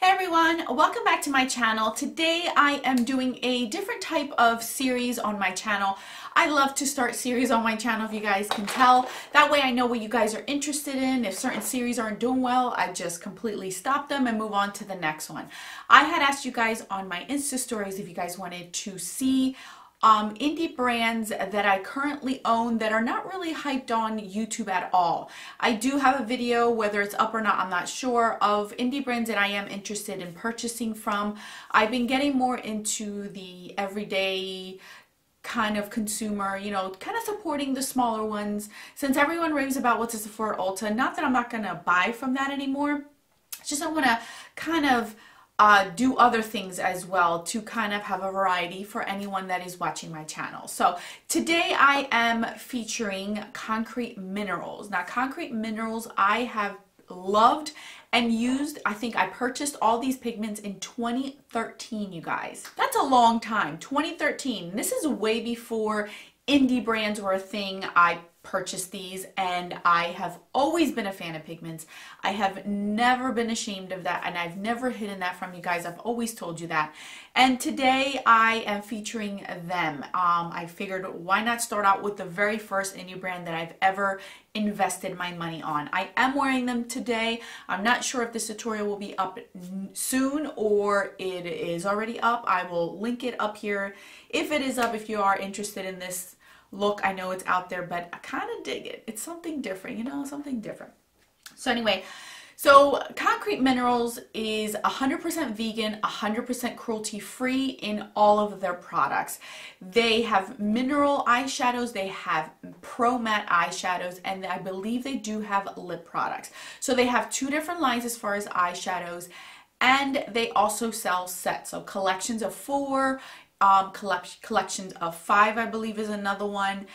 Hey everyone, welcome back to my channel. Today I am doing a different type of series on my channel. I love to start series on my channel, if you guys can tell. That way I know what you guys are interested in. If certain series aren't doing well, I just completely stop them and move on to the next one. I had asked you guys on my Insta stories if you guys wanted to see indie brands that I currently own that are not really hyped on YouTube at all. I do have a video, whether it's up or not, I'm not sure, of indie brands that I am interested in purchasing from. I've been getting more into the everyday kind of consumer, you know, kind of supporting the smaller ones. Since everyone raves about what's a Sephora Ulta, not that I'm not going to buy from that anymore, it's just I want to kind of do other things as well to kind of have a variety for anyone that is watching my channel. So today I am featuring Concrete Minerals. Now Concrete Minerals I have loved and used. I think I purchased all these pigments in 2013, you guys. That's a long time, 2013. This is way before indie brands were a thing. I purchased these and I have always been a fan of pigments. I have never been ashamed of that and I've never hidden that from you guys. I've always told you that. And today I am featuring them. I figured why not start out with the very first indie brand that I've ever invested my money on. I am wearing them today. I'm not sure if this tutorial will be up soon or it is already up. I will link it up here if it is up, if you are interested in this look. I know it's out there, but I kind of dig it. It's something different, you know, something different. So anyway, so Concrete Minerals is 100% vegan, 100% cruelty free in all of their products. They have mineral eyeshadows, they have pro matte eyeshadows, and I believe they do have lip products. So they have two different lines as far as eyeshadows, and they also sell sets, so collections of 4, collections of 5, I believe is another one,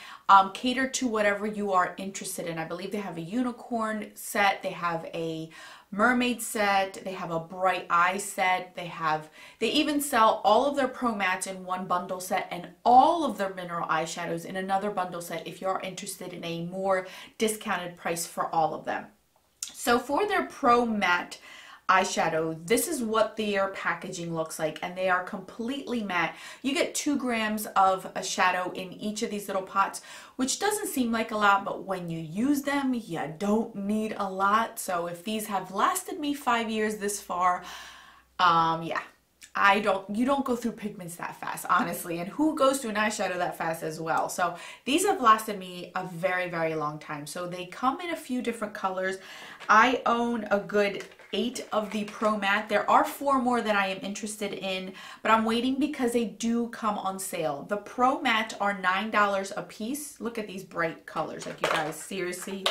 cater to whatever you are interested in. I believe they have a unicorn set, they have a mermaid set, they have a bright eye set, they even sell all of their pro mattes in one bundle set and all of their mineral eyeshadows in another bundle set if you're interested in a more discounted price for all of them. So for their pro matte eyeshadow, this is what their packaging looks like, and they are completely matte. You get 2 grams of a shadow in each of these little pots, which doesn't seem like a lot, but when you use them, you don't need a lot. So if these have lasted me 5 years this far, yeah, you don't go through pigments that fast, honestly, and who goes through an eyeshadow that fast as well? So these have lasted me a very, very long time. So they come in a few different colors. I own a good 8 of the Pro Matte. There are 4 more that I am interested in, but I'm waiting because they do come on sale. The Pro Matte are $9 a piece. Look at these bright colors, like, you guys, seriously.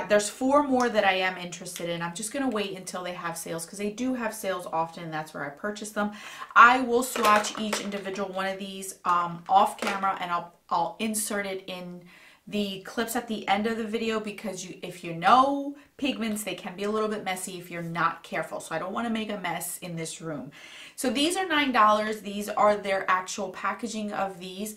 There's 4 more that I am interested in. I'm just going to wait until they have sales because they do have sales often. That's where I purchase them. I will swatch each individual one of these off camera, and I'll insert it in the clips at the end of the video because if you know pigments, they can be a little bit messy if you're not careful. So I don't want to make a mess in this room. So these are $9. These are their actual packaging of these.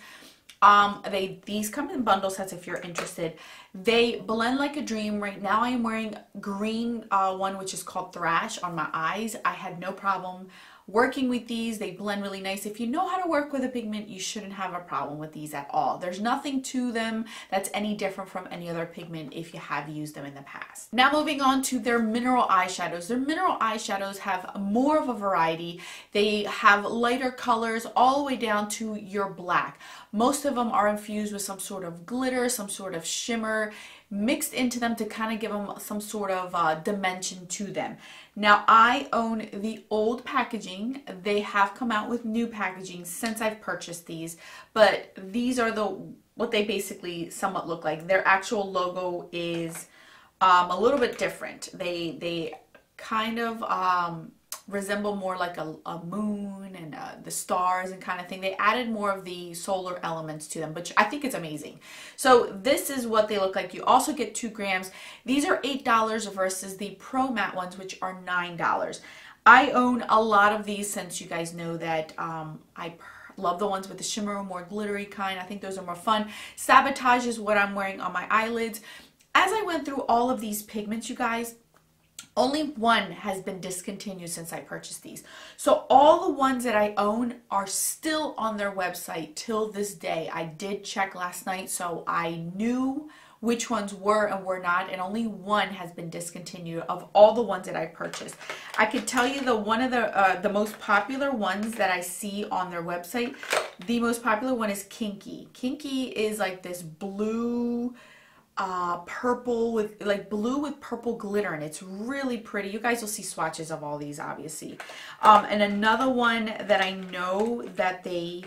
These come in bundle sets if you're interested. They blend like a dream. Right now I am wearing green one, which is called Thrash, on my eyes. I had no problem working with these. They blend really nice. If you know how to work with a pigment, you shouldn't have a problem with these at all. There's nothing to them that's any different from any other pigment if you have used them in the past. Now moving on to their mineral eyeshadows. Their mineral eyeshadows have more of a variety. They have lighter colors all the way down to your black. Most of them are infused with some sort of glitter, some sort of shimmer mixed into them to kind of give them some sort of dimension to them. Now I own the old packaging. They have come out with new packaging since I've purchased these, but these are what they basically somewhat look like. Their actual logo is a little bit different. They kind of resemble more like a moon and the stars and kind of thing. They added more of the solar elements to them, which I think is amazing. So this is what they look like. You also get 2 grams. These are $8 versus the Pro Matte ones, which are $9. I own a lot of these since you guys know that I love the ones with the shimmer, more glittery kind. I think those are more fun. Sabotage is what I'm wearing on my eyelids. As I went through all of these pigments, you guys, Only one has been discontinued since I purchased these. So all the ones that I own are still on their website till this day. I did check last night, so I knew which ones were and were not, and only one has been discontinued of all the ones that I purchased. I could tell you one of the most popular ones that I see on their website, the most popular one is Kinky. Kinky is like this blue, purple with like blue with purple glitter, and it's really pretty. You guys will see swatches of all these obviously. And another one that I know that they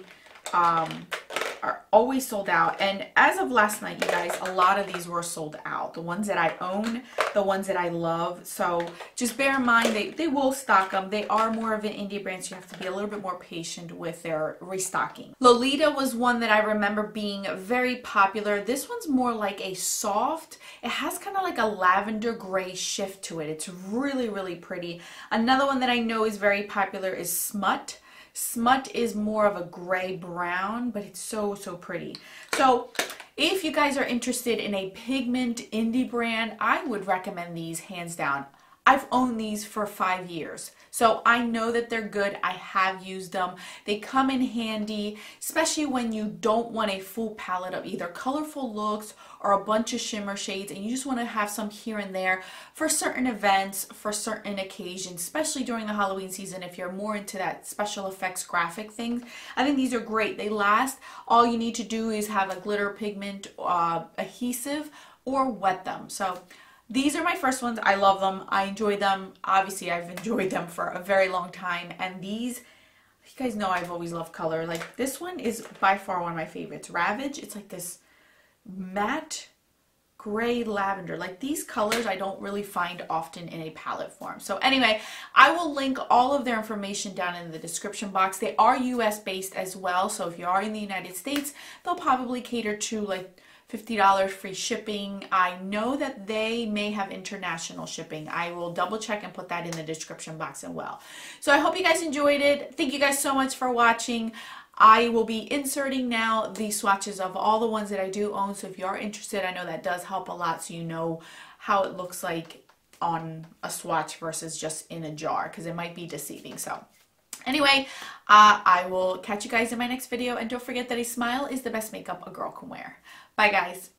are always sold out, and as of last night, you guys, a lot of these were sold out. The ones that I own, the ones that I love. So just bear in mind they will stock them. They are more of an indie brand, so you have to be a little bit more patient with their restocking. Lolita was one that I remember being very popular. This one's more like a soft, it has kind of like a lavender gray shift to it. It's really, really pretty. Another one that I know is very popular is Smut. Smut is more of a gray brown, but it's so pretty. So if you guys are interested in a pigment indie brand, I would recommend these hands down. I've owned these for 5 years, so I know that they're good. I have used them. They come in handy, especially when you don't want a full palette of either colorful looks or a bunch of shimmer shades, and you just want to have some here and there for certain events, for certain occasions, especially during the Halloween season. If you're more into that special effects graphic things, I think these are great. They last. All you need to do is have a glitter pigment adhesive or wet them. So these are my first ones. I love them. I enjoy them. Obviously, I've enjoyed them for a very long time. And these, you guys know I've always loved color. Like this one is by far one of my favorites. Ravage. It's like this matte gray lavender. Like these colors I don't really find often in a palette form. So anyway, I will link all of their information down in the description box. They are US based as well. So if you are in the United States, they'll probably cater to like $50 free shipping. I know that they may have international shipping. I will double check and put that in the description box as well. So I hope you guys enjoyed it. Thank you guys so much for watching. I will be inserting now the swatches of all the ones that I do own. So if you are interested, I know that does help a lot, so you know how it looks like on a swatch versus just in a jar, because it might be deceiving. So anyway, I will catch you guys in my next video, and don't forget that a smile is the best makeup a girl can wear. Bye guys.